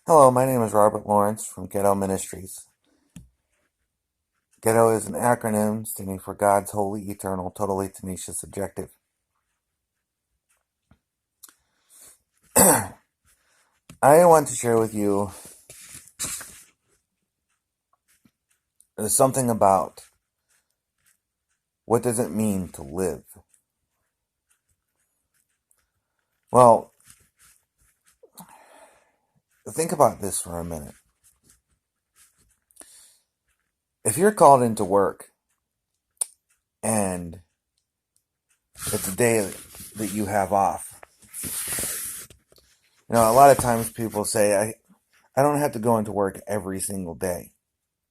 Hello, my name is Robert Lawrence from G.H.E.T.O Ministries. G.H.E.T.O is an acronym standing for God's Holy, Eternal, Totally Tenacious Objective. I want to share with you something about what does it mean to live. Well, think about this for a minute. If you're called into work and it's a day that you have off, a lot of times people say, I don't have to go into work every single day.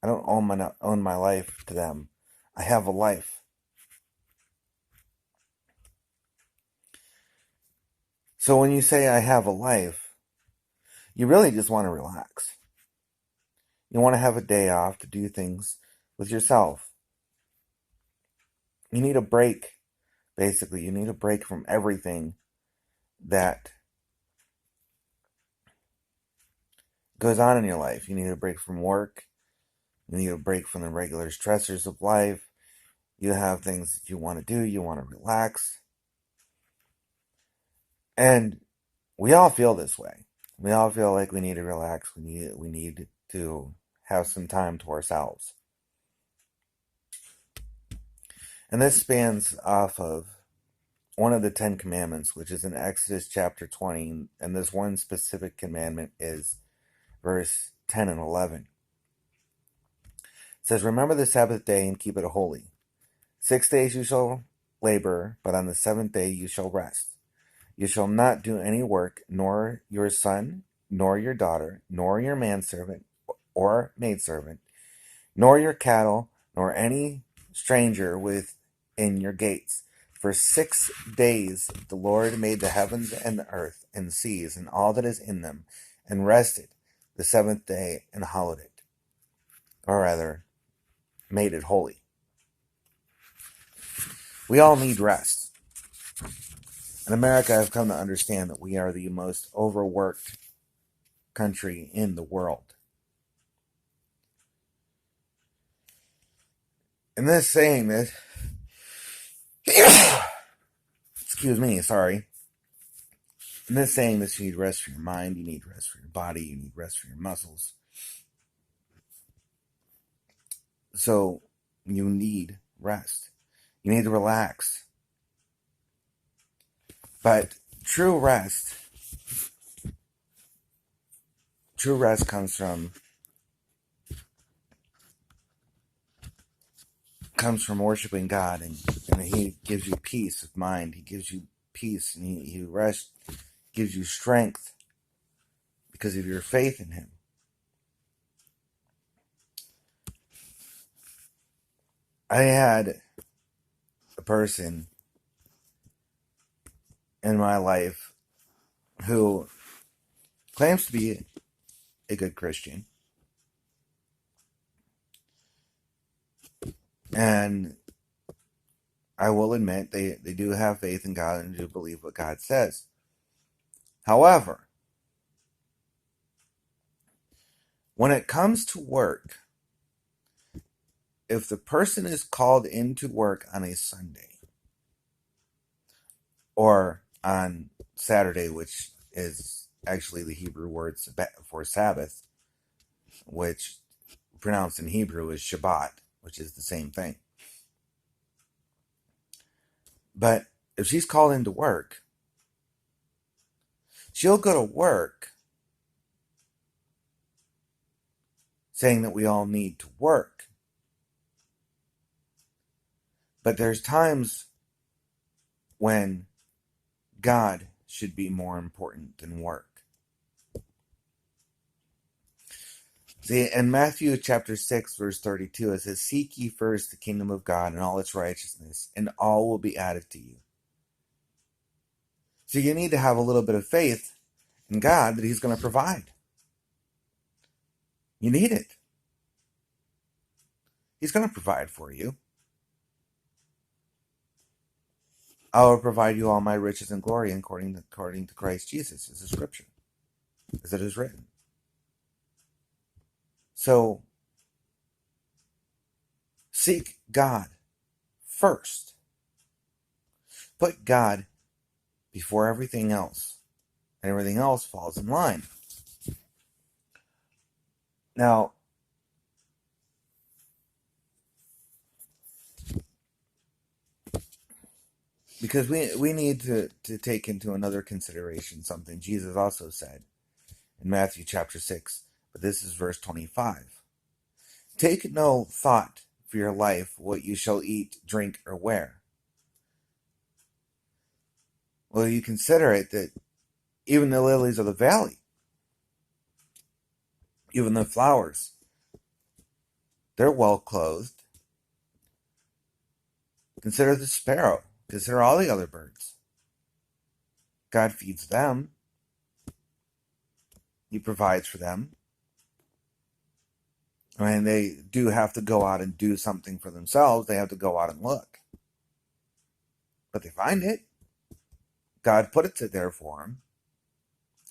I don't own my life to them. I have a life. So when you say I have a life, you really just want to relax. You want to have a day off to do things with yourself. You need a break, basically. You need a break from everything that goes on in your life. You need a break from work. You need a break from the regular stressors of life. You have things that you want to do. You want to relax. And we all feel this way. We all feel like we need to relax. We need to have some time to ourselves. And this spans off of one of the 10 commandments, which is in Exodus chapter 20. And this one specific commandment is verse 10 and 11. It says, "Remember the Sabbath day and keep it holy. 6 days you shall labor, but on the seventh day you shall rest. You shall not do any work, nor your son, nor your daughter, nor your manservant or maidservant, nor your cattle, nor any stranger within your gates. For 6 days the Lord made the heavens and the earth and seas and all that is in them, and rested the seventh day and hallowed it." Or rather, made it holy. We all need rest. In America, I've come to understand that we are the most overworked country in the world. And this saying that, excuse me, sorry. And this saying that you need rest for your mind, you need rest for your body, you need rest for your muscles. So you need rest. You need to relax. But true rest comes from worshiping God, and He gives you peace of mind. He gives you peace, and He rest gives you strength because of your faith in Him. I had a person in my life who claims to be a good Christian, and I will admit they do have faith in God and do believe what God says. However, when it comes to work, if the person is called into work on a Sunday or on Saturday, which is actually the Hebrew word for Sabbath, which pronounced in Hebrew is Shabbat, which is the same thing. But if she's called into work, she'll go to work saying that we all need to work. But there's times when God should be more important than work. See, in Matthew chapter 6, verse 32, it says, "Seek ye first the kingdom of God and all its righteousness, and all will be added to you." So you need to have a little bit of faith in God that He's going to provide. You need it. He's going to provide for you. "I will provide you all my riches and glory according to Christ Jesus," is the scripture, as it is written. So seek God first. Put God before everything else, and everything else falls in line. Now, because we need to take into another consideration something Jesus also said in Matthew chapter 6, but this is verse 25. Take no thought for your life, what you shall eat, drink, or wear. Well, you consider it that even the lilies of the valley, even the flowers, they're well clothed. Consider the sparrow. Consider all the other birds. God feeds them. He provides for them. I mean, they do have to go out and do something for themselves. They have to go out and look. But they find it. God put it there for them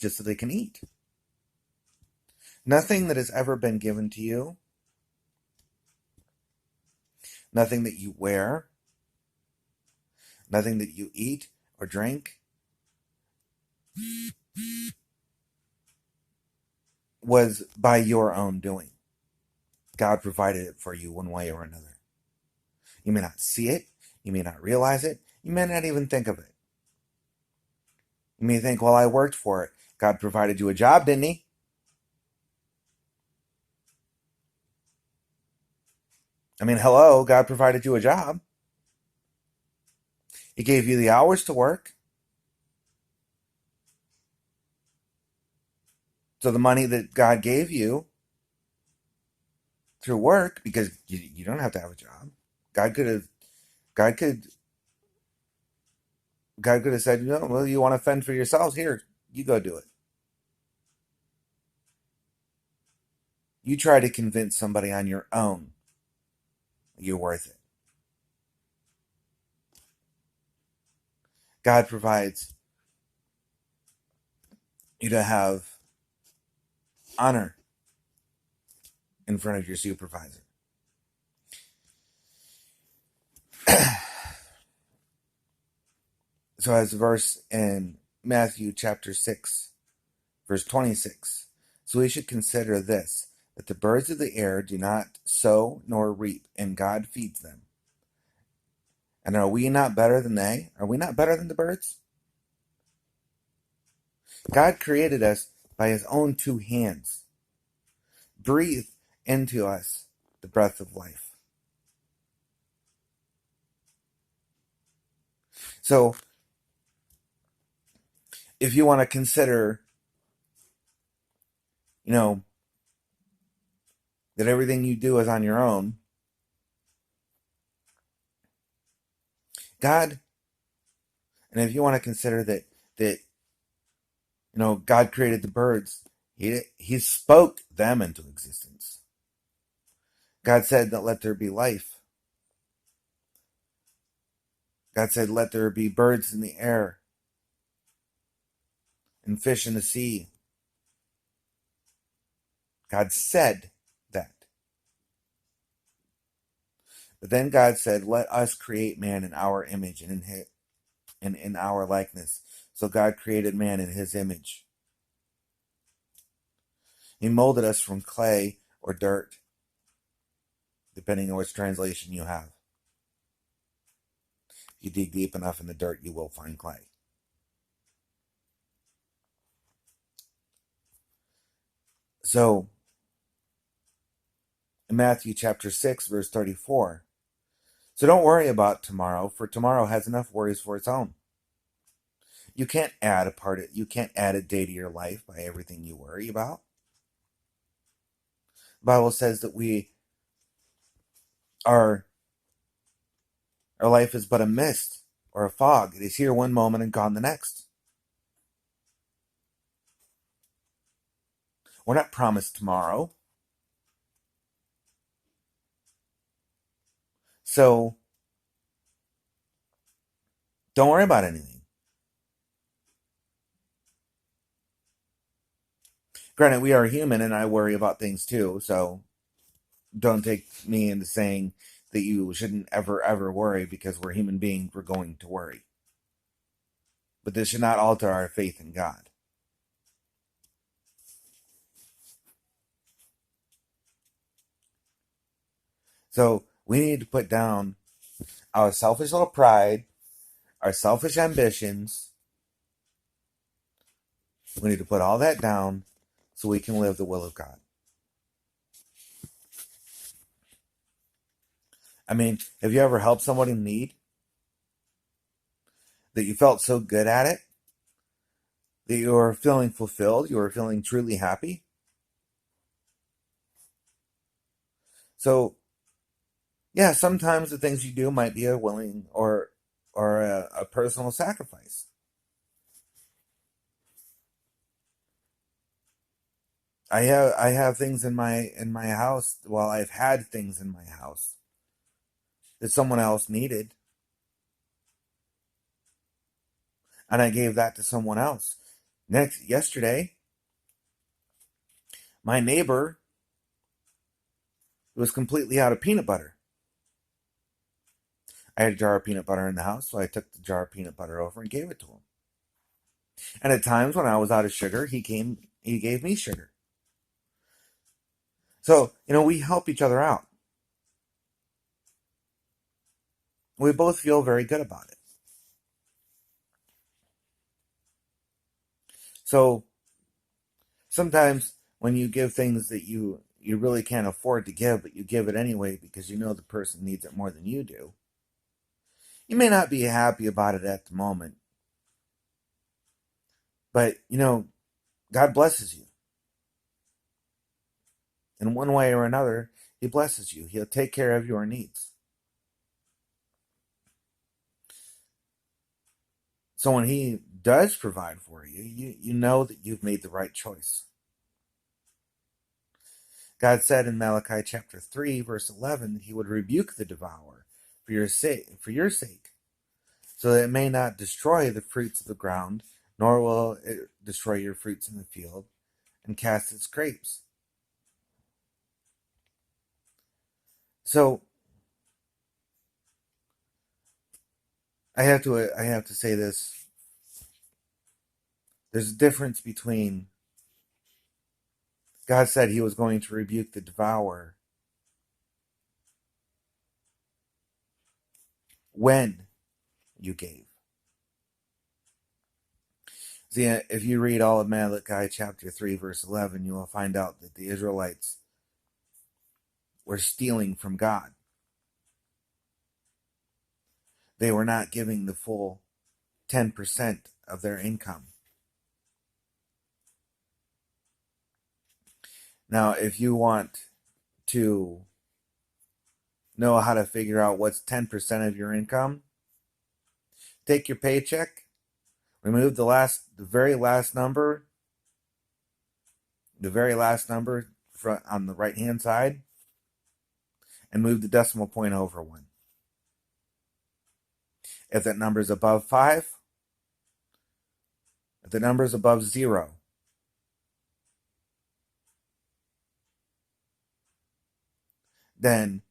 just so they can eat. Nothing that has ever been given to you, nothing that you wear, nothing that you eat or drink was by your own doing. God provided it for you one way or another. You may not see it. You may not realize it. You may not even think of it. You may think, well, I worked for it. God provided you a job, didn't he? I mean, hello, God provided you a job. He gave you the hours to work. So the money that God gave you through work, because you don't have to have a job. God could have God could God could have said, no, well, you want to fend for yourselves? Here, you go do it. You try to convince somebody on your own you're worth it. God provides you to have honor in front of your supervisor. So as a verse in Matthew chapter 6, verse 26. So we should consider this, that the birds of the air do not sow nor reap, and God feeds them. And are we not better than they? Are we not better than the birds? God created us by his own two hands, breathed into us the breath of life. So if you want to consider, that everything you do is on your own, God, and if you want to consider that God created the birds, he spoke them into existence. God said that let there be life. God said let there be birds in the air and fish in the sea. God said that. But then God said, let us create man in our image and in our likeness. So God created man in his image. He molded us from clay or dirt, depending on which translation you have. If you dig deep enough in the dirt, you will find clay. So, in Matthew chapter 6, verse 34, so don't worry about tomorrow, for tomorrow has enough worries for its own. You can't add a day to your life by everything you worry about. The Bible says that our life is but a mist or a fog. It is here one moment and gone the next. We're not promised tomorrow. So don't worry about anything. Granted, we are human and I worry about things too, so don't take me into saying that you shouldn't ever worry, because we're human beings, we're going to worry. But this should not alter our faith in God. So we need to put down our selfish little pride, our selfish ambitions. We need to put all that down so we can live the will of God. I mean, have you ever helped somebody in need that you felt so good at it that you were feeling fulfilled, you were feeling truly happy? So, yeah, sometimes the things you do might be a willing or a personal sacrifice. I have things in my house. Well, I've had things in my house that someone else needed, and I gave that to someone else. Yesterday, my neighbor was completely out of peanut butter. I had a jar of peanut butter in the house, so I took the jar of peanut butter over and gave it to him. And at times when I was out of sugar, he gave me sugar. So, we help each other out. We both feel very good about it. So sometimes when you give things that you really can't afford to give, but you give it anyway because you know the person needs it more than you do, you may not be happy about it at the moment, but God blesses you in one way or another. He blesses you. He'll take care of your needs. So when he does provide for you, you know that you've made the right choice. God said in Malachi chapter 3, verse 11, that he would rebuke the devourer for your sake, so that it may not destroy the fruits of the ground, nor will it destroy your fruits in the field, and cast its grapes. So I have to say this. There's a difference between God said he was going to rebuke the devourer when you gave. See, if you read all of Malachi chapter 3, verse 11, you will find out that the Israelites were stealing from God. They were not giving the full 10% of their income. Now, if you want to know how to figure out what's 10% of your income, take your paycheck, remove the very last number on the right hand side, and move the decimal point over one. If that number is above 5, if the number is above 0, then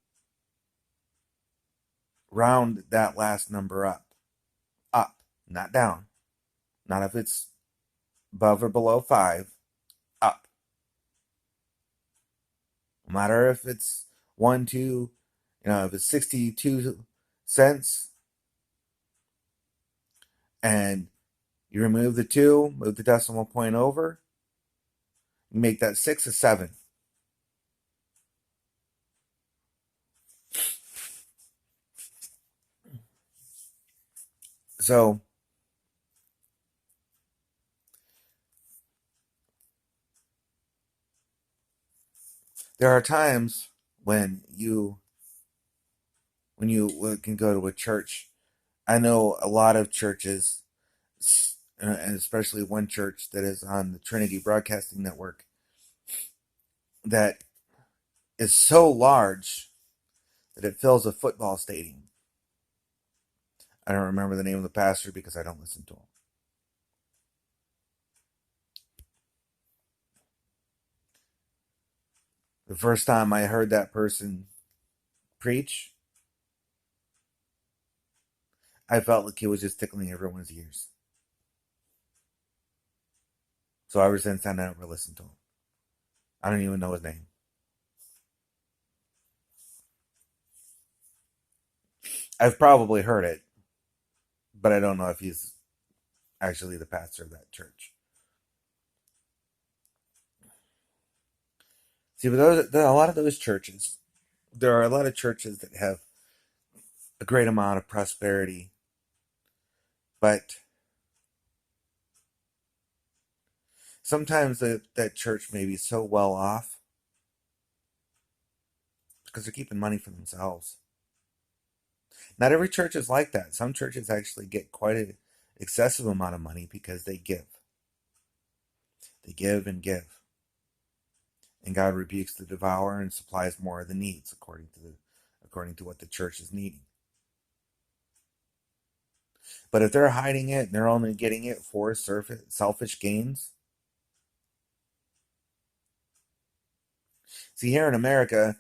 round that last number up. Up, not down. Not if it's above or below 5, up. No matter if it's 1, 2, if it's 62 cents and you remove the 2, move the decimal point over, you make that 6 or 7. So there are times when you can go to a church. I know a lot of churches, and especially one church that is on the Trinity Broadcasting Network, that is so large that it fills a football stadium. I don't remember the name of the pastor because I don't listen to him. The first time I heard that person preach, I felt like he was just tickling everyone's ears. So ever since then, I never listened to him. I don't even know his name. I've probably heard it, but I don't know if he's actually the pastor of that church. See, but there are a lot of those churches. There are a lot of churches that have a great amount of prosperity, but sometimes that church may be so well off because they're keeping money for themselves. Not every church is like that. Some churches actually get quite an excessive amount of money because they give. They give and give. And God rebukes the devourer and supplies more of the needs according to what the church is needing. But if they're hiding it and they're only getting it for selfish gains, see, here in America,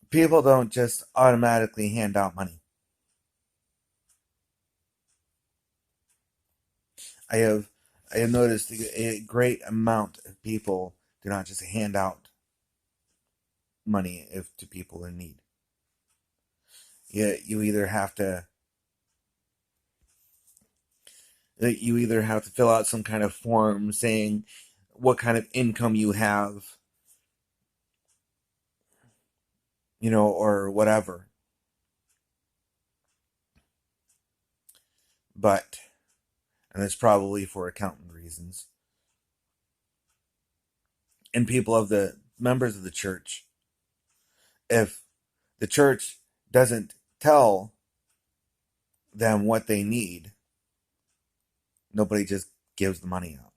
people don't just automatically hand out money. I have I have noticed a great amount of people do not just hand out money to people in need. You either have to fill out some kind of form saying what kind of income you have, or whatever. But and it's probably for accounting reasons. And people of the members of the church, if the church doesn't tell them what they need, nobody just gives the money out.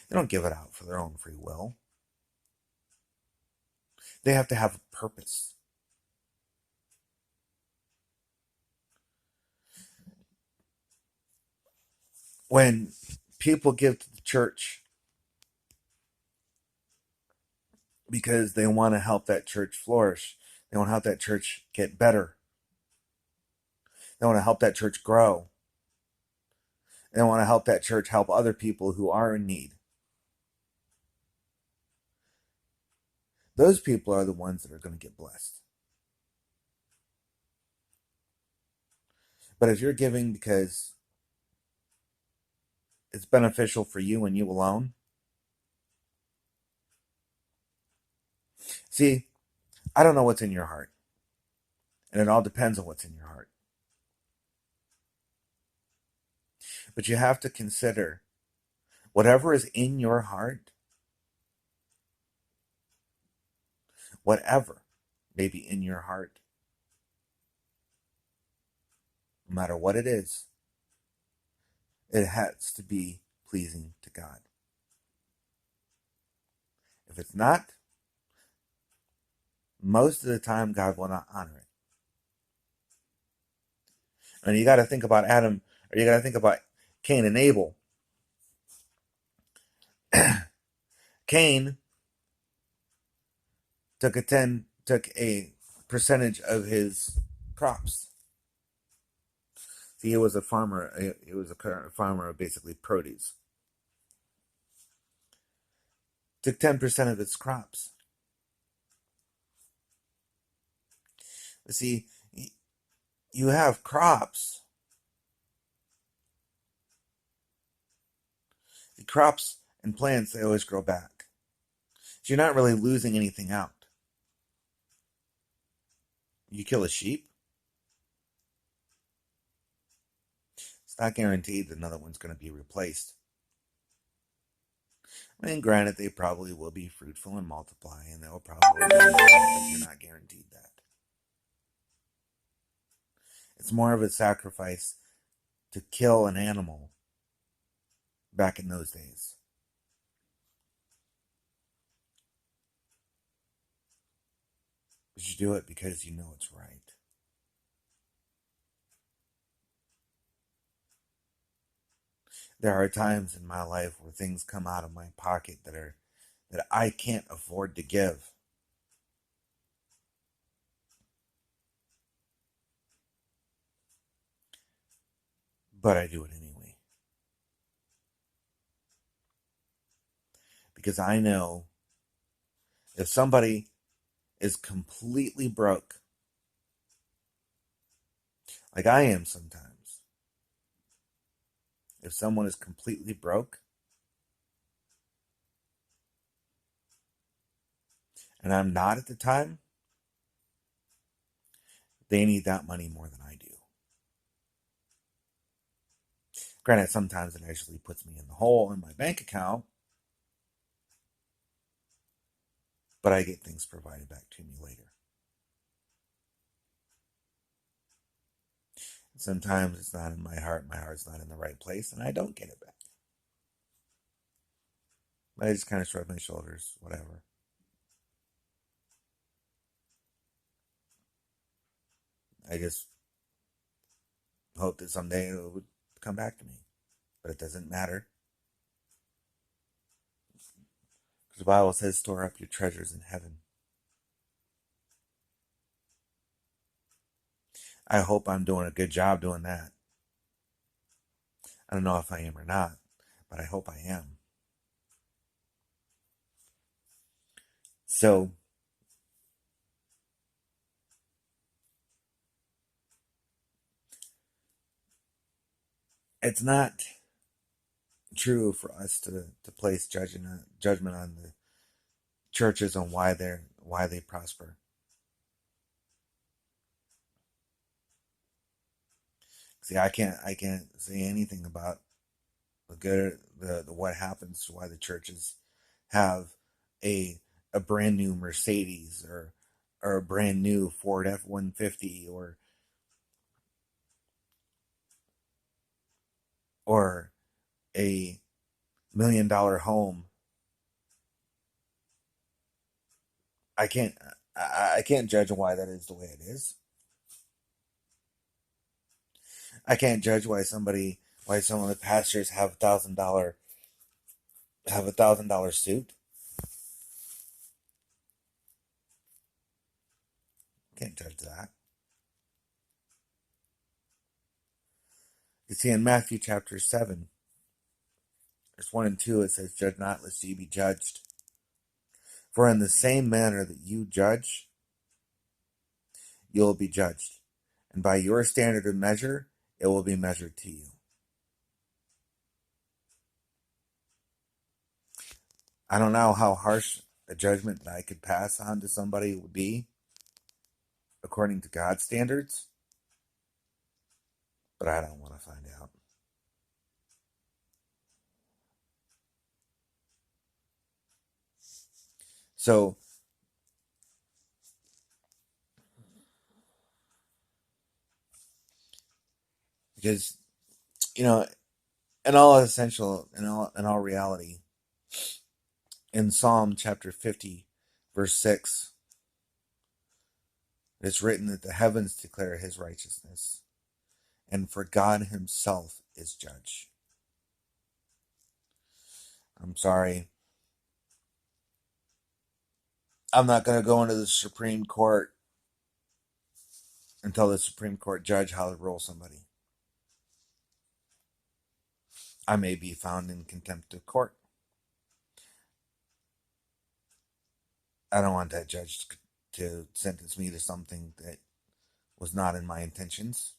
They don't give it out for their own free will. They have to have a purpose. When people give to the church because they want to help that church flourish, they want to help that church get better, they want to help that church grow, they want to help that church help other people who are in need. Those people are the ones that are going to get blessed. But if you're giving because it's beneficial for you and you alone, see, I don't know what's in your heart. And it all depends on what's in your heart. But you have to consider whatever is in your heart, whatever may be in your heart, no matter what it is, it has to be pleasing to God. If it's not, most of the time God will not honor it. And you got to think about Adam, or you got to think about Cain and Abel. Cain took a percentage of his crops. See, he was a farmer. He was a farmer of basically produce. Took 10% of his crops. But see, you have crops. The crops and plants, they always grow back. So you're not really losing anything out. You kill a sheep, it's not guaranteed that another one's going to be replaced. I mean, granted, they probably will be fruitful and multiply, and they'll probably be more, but you're not guaranteed that. It's more of a sacrifice to kill an animal back in those days. But you do it because you know it's right. There are times in my life where things come out of my pocket that are that I can't afford to give. But I do it anyway. Because I know if somebody is completely broke, like I am sometimes, if someone is completely broke and I'm not at the time, they need that money more than I do. Granted, sometimes it actually puts me in the hole in my bank account, but I get things provided back to me later. Sometimes it's not in my heart's not in the right place, and I don't get it back. But I just kind of shrug my shoulders, whatever. I just hope that someday it would come back to me. But it doesn't matter. Because the Bible says, store up your treasures in heaven. I hope I'm doing a good job doing that. I don't know if I am or not, but I hope I am. So, it's not true for us to place judgment on the churches on why they prosper. See, I can't say anything about the good the what happens to why the churches have a a brand new Mercedes or a brand new Ford F-150 or a $1 million home. I can't I can't judge why that is the way it is. I can't judge why some of the pastors have $1,000 suit. Can't judge that. You see in Matthew chapter 7, verse 1 and 2, it says, "Judge not, lest ye be judged. For in the same manner that you judge, you will be judged. And by your standard of measure, it will be measured to you." I don't know how harsh a judgment that I could pass on to somebody would be according to God's standards, but I don't want to find out. So, because, you know, in all reality, in Psalm chapter 50, verse 6, it's written that the heavens declare his righteousness, and for God himself is judge. I'm sorry. I'm not going to go into the Supreme Court and tell the Supreme Court judge how to rule somebody. I may be found in contempt of court. I don't want that judge to sentence me to something that was not in my intentions.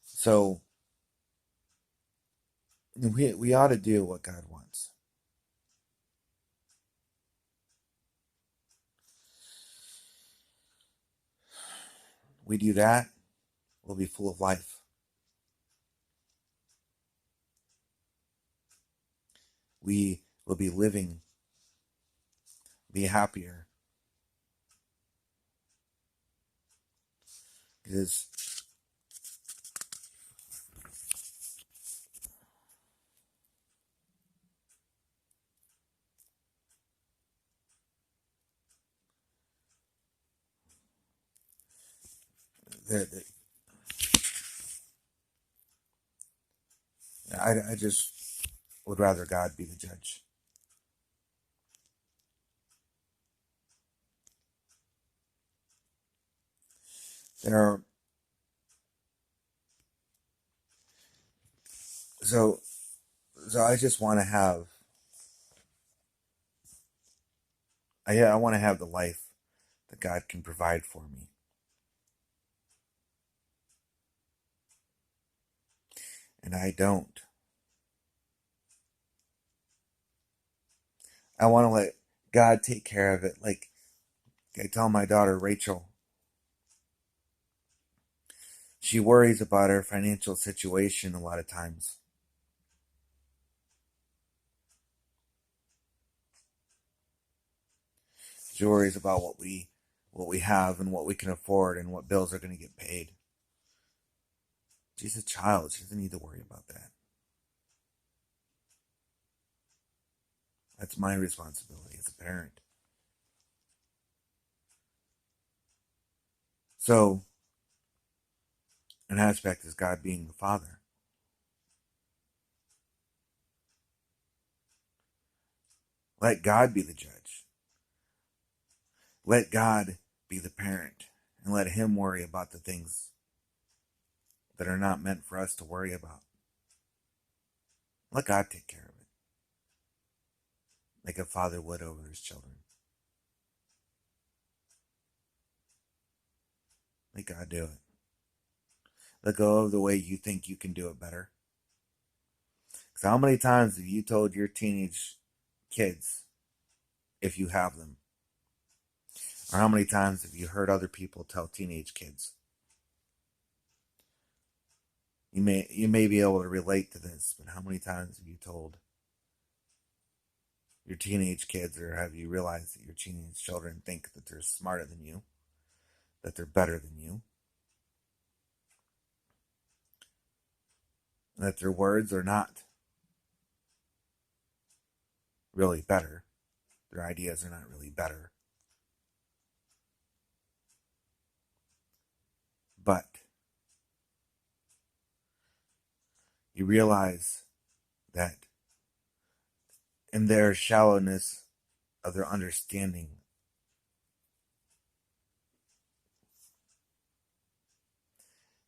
So we ought to do what God wants. We do that, we'll be full of life. We will be living, be happier. Because the I just would rather God be the judge. There are, so I just want to have I want to have the life that God can provide for me. And I don't. I want to let God take care of it. Like I tell my daughter Rachel, she worries about her financial situation a lot of times. She worries about what we have and what we can afford and what bills are going to get paid. She's a child. She doesn't need to worry about that. That's my responsibility as a parent. So, an aspect is God being the father. Let God be the judge. Let God be the parent. And let Him worry about the things that are not meant for us to worry about. Let God take care of it. Like a father would over his children. Let God do it. Let go of the way you think you can do it better. Because how many times have you told your teenage kids, if you have them, or how many times have you heard other people tell teenage kids? You may be able to relate to this, but how many times have you told your teenage kids, or have you realized that your teenage children think that they're smarter than you, that they're better than you, and that their words are not really better, their ideas are not really better, but you realize that in their shallowness of their understanding,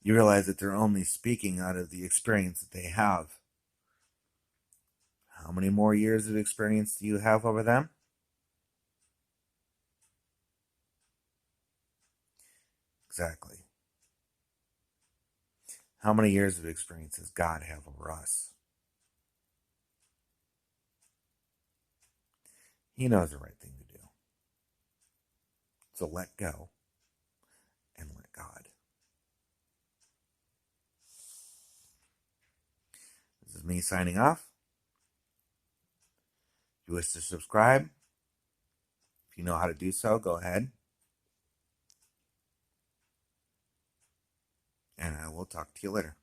you realize that they're only speaking out of the experience that they have. How many more years of experience do you have over them? Exactly. How many years of experience does God have over us? He knows the right thing to do. So let go and let God. This is me signing off. If you wish to subscribe, if you know how to do so, go ahead. And I will talk to you later.